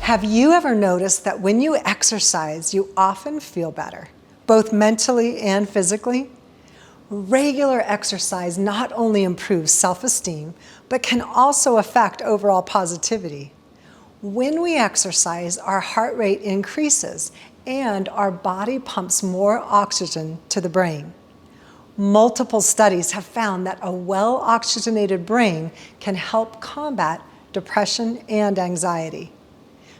Have you ever noticed that when you exercise, you often feel better, both mentally and physically? Regular exercise not only improves self-esteem, but can also affect overall positivity. When we exercise, our heart rate increases and our body pumps more oxygen to the brain. Multiple studies have found that a well-oxygenated brain can help combat depression and anxiety.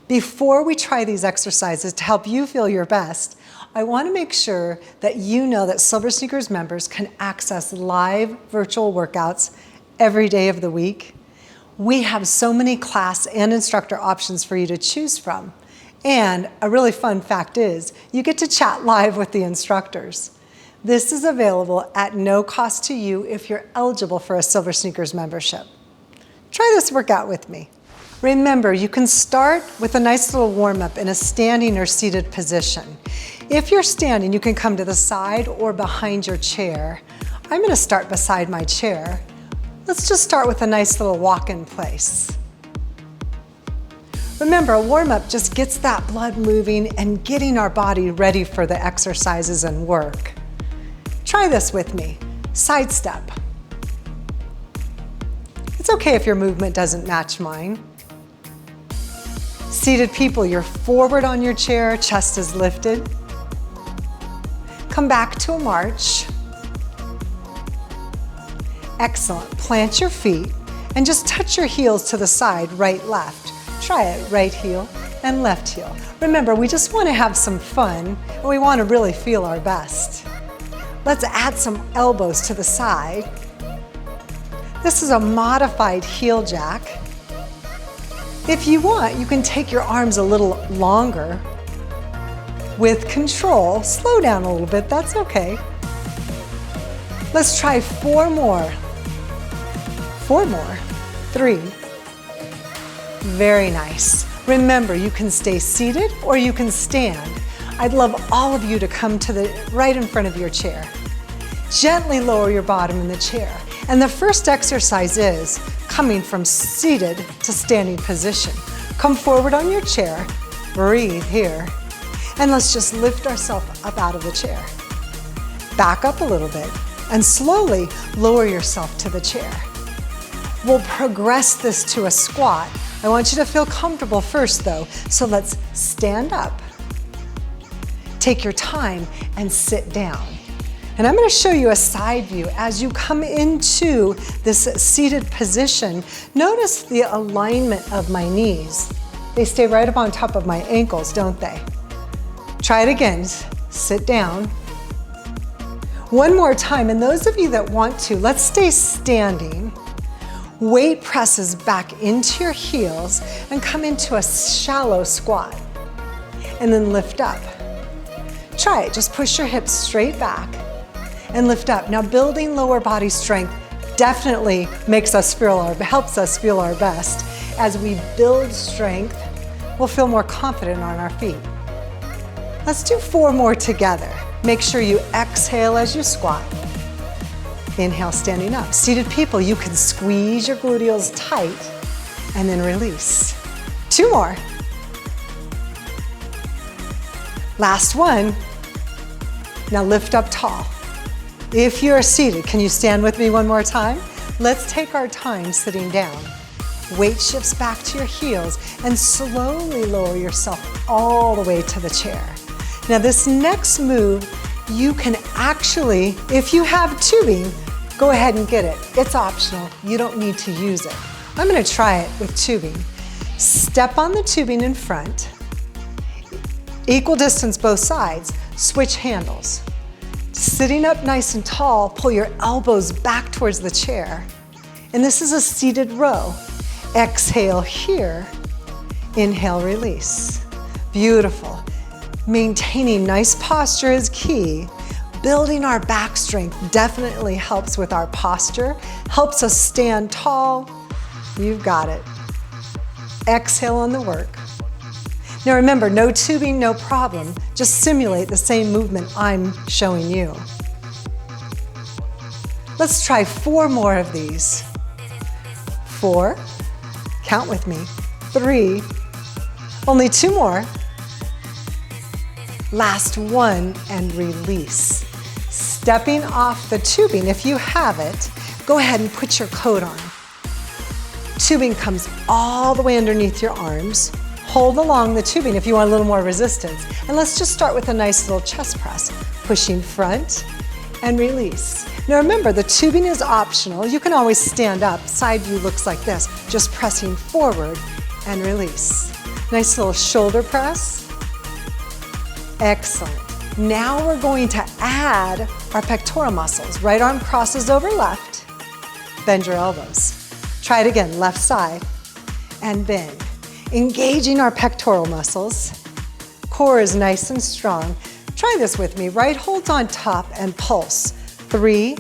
Before we try these exercises to help you feel your best, I want to make sure that you know that Silver Sneakers members can access live virtual workouts every day of the week. We have so many class and instructor options for you to choose from. And a really fun fact is, you get to chat live with the instructors. This is available at no cost to you if you're eligible for a Silver Sneakers membership. Try this workout with me. Remember, you can start with a nice little warm-up in a standing or seated position. If you're standing, you can come to the side or behind your chair. I'm going to start beside my chair. Let's just start with a nice little walk-in place. Remember, a warm-up just gets that blood moving and getting our body ready for the exercises and work. Try this with me. Side step. It's okay if your movement doesn't match mine. Seated people, you're forward on your chair, chest is lifted. Come back to a march. Excellent. Plant your feet and just touch your heels to the side, right, left. Try it, right heel and left heel. Remember, we just want to have some fun and we want to really feel our best. Let's add some elbows to the side. This is a modified heel jack. If you want, you can take your arms a little longer. With control, slow down a little bit, that's okay. Let's try 4 more. 4 more. 3. Very nice. Remember, you can stay seated or you can stand. I'd love all of you to come to the right in front of your chair. Gently lower your bottom in the chair. And the first exercise is coming from seated to standing position. Come forward on your chair, breathe here, and let's just lift ourselves up out of the chair. Back up a little bit and slowly lower yourself to the chair. We'll progress this to a squat. I want you to feel comfortable first though, so let's stand up. Take your time and sit down. And I'm going to show you a side view. As you come into this seated position, notice the alignment of my knees. They stay right up on top of my ankles, don't they? Try it again. Sit down. One more time, and those of you that want to, let's stay standing. Weight presses back into your heels and come into a shallow squat. And then lift up. Try it. Just push your hips straight back and lift up. Now, building lower body strength definitely helps us feel our best. As we build strength, we'll feel more confident on our feet. Let's do 4 more together. Make sure you exhale as you squat. Inhale, standing up. Seated people, you can squeeze your gluteals tight and then release. 2 more. Last one. Now lift up tall. If you're seated, can you stand with me one more time? Let's take our time sitting down. Weight shifts back to your heels and slowly lower yourself all the way to the chair. Now this next move, you can actually, if you have tubing, go ahead and get it. It's optional, you don't need to use it. I'm gonna try it with tubing. Step on the tubing in front, equal distance both sides, switch handles. Sitting up nice and tall, pull your elbows back towards the chair. And this is a seated row. Exhale here, inhale, release. Beautiful. Maintaining nice posture is key. Building our back strength definitely helps with our posture, helps us stand tall. You've got it. Exhale on the work. Now remember, no tubing, no problem. Just simulate the same movement I'm showing you. Let's try 4 more of these. 4, count with me, 3, Only 2 more. Last one and release. Stepping off the tubing, if you have it, go ahead and put your coat on. Tubing comes all the way underneath your arms. Hold along the tubing if you want a little more resistance. And let's just start with a nice little chest press. Pushing front and release. Now remember, the tubing is optional. You can always stand up. Side view looks like this. Just pressing forward and release. Nice little shoulder press. Excellent. Now we're going to add our pectoral muscles. Right arm crosses over left. Bend your elbows. Try it again, left side, and bend. Engaging our pectoral muscles. Core is nice and strong. Try this with me. Right holds on top and pulse. 3,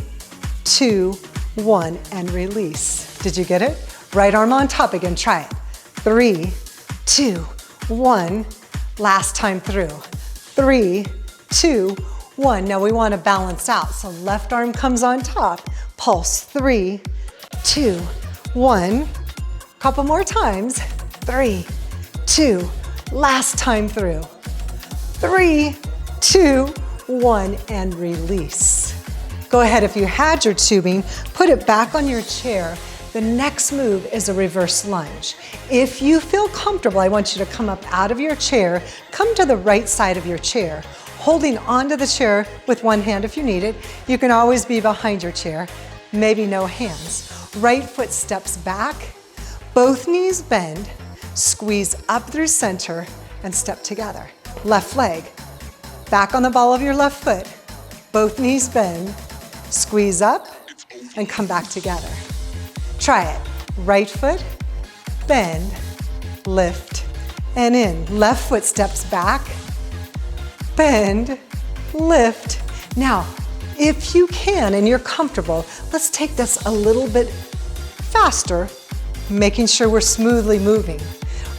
2, 1, and release. Did you get it? Right arm on top again, try it. 3, 2, 1. Last time through. 3, 2, 1. Now we want to balance out. So left arm comes on top. Pulse. 3, 2, 1. Couple more times. 3, 2. Last time through. 3, 2, 1, and release. Go ahead, if you had your tubing, put it back on your chair. The next move is a reverse lunge. If you feel comfortable, I want you to come up out of your chair, come to the right side of your chair, holding onto the chair with one hand if you need it. You can always be behind your chair, maybe no hands. Right foot steps back, both knees bend, squeeze up through center, and step together. Left leg, back on the ball of your left foot, both knees bend, squeeze up, and come back together. Try it. Right foot, bend, lift, and in. Left foot steps back, bend, lift. Now, if you can and you're comfortable, let's take this a little bit faster, making sure we're smoothly moving.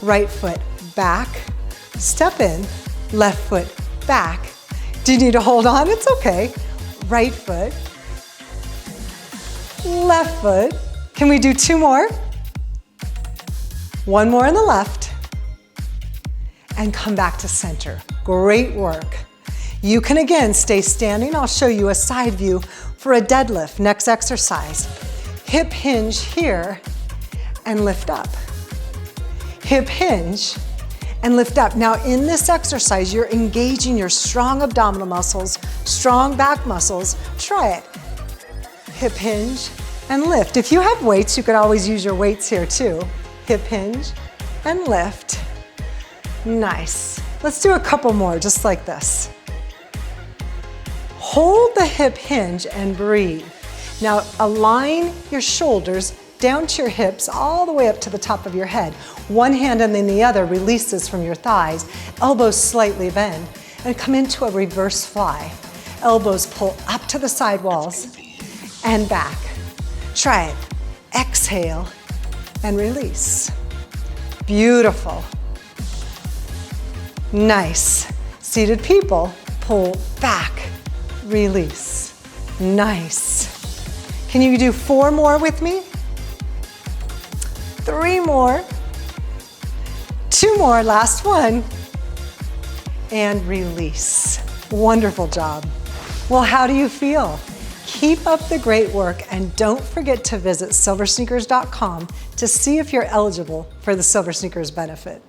Right foot back, step in, left foot back. Do you need to hold on? It's okay. Right foot, left foot. Can we do 2 more? 1 more on the left. And come back to center. Great work. You can again stay standing. I'll show you a side view for a deadlift. Next exercise. Hip hinge here and lift up. Hip hinge and lift up. Now in this exercise, you're engaging your strong abdominal muscles, strong back muscles. Try it. Hip hinge and lift. If you have weights, you could always use your weights here too. Hip hinge and lift. Nice. Let's do a couple more just like this. Hold the hip hinge and breathe. Now align your shoulders down to your hips all the way up to the top of your head. One hand and then the other releases from your thighs. Elbows slightly bend and come into a reverse fly. Elbows pull up to the side walls and back. Try it. Exhale and release. Beautiful. Nice. Seated people, pull back, release. Nice. Can you do 4 more with me? 3 more. 2 more, last one. And release. Wonderful job. Well, how do you feel? Keep up the great work and don't forget to visit silversneakers.com to see if you're eligible for the Silver Sneakers benefit.